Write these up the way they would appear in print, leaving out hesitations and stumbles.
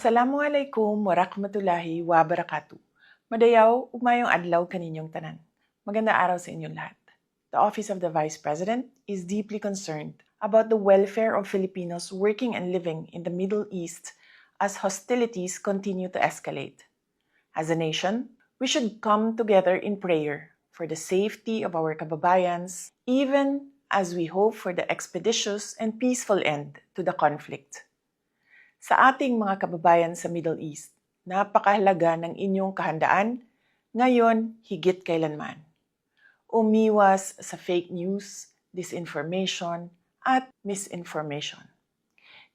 Assalamualaikum warahmatullahi wabarakatuh. Madayaw, umayong adlaw kaninyong tanan. Maganda araw sa inyong lahat. The Office of the Vice President is deeply concerned about the welfare of Filipinos working and living in the Middle East as hostilities continue to escalate. As a nation, we should come together in prayer for the safety of our kababayans, even as we hope for the expeditious and peaceful end to the conflict. Sa ating mga kababayan sa Middle East, napakahalaga ng inyong kahandaan ngayon higit kailanman. Umiwas sa fake news, disinformation, at misinformation.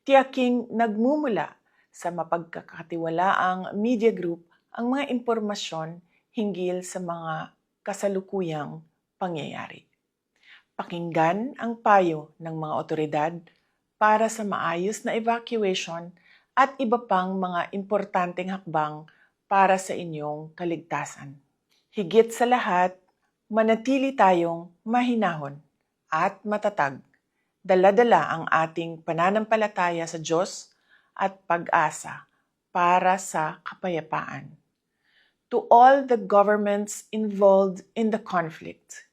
Tiyaking nagmumula sa mapagkakatiwalaang media group ang mga impormasyon hinggil sa mga kasalukuyang pangyayari. Pakinggan ang payo ng mga otoridad para sa maayos na evacuation at iba pang mga importanteng hakbang para sa inyong kaligtasan. Higit sa lahat, manatili tayong mahinahon at matatag. Dala-dala ang ating pananampalataya sa Diyos at pag-asa para sa kapayapaan. To all the governments involved in the conflict,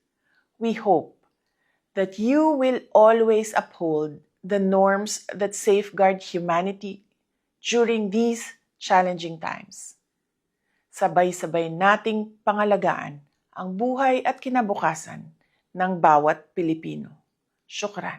we hope that you will always uphold the norms that safeguard humanity during these challenging times. Sabay-sabay nating pangalagaan ang buhay at kinabukasan ng bawat Pilipino. Syukran.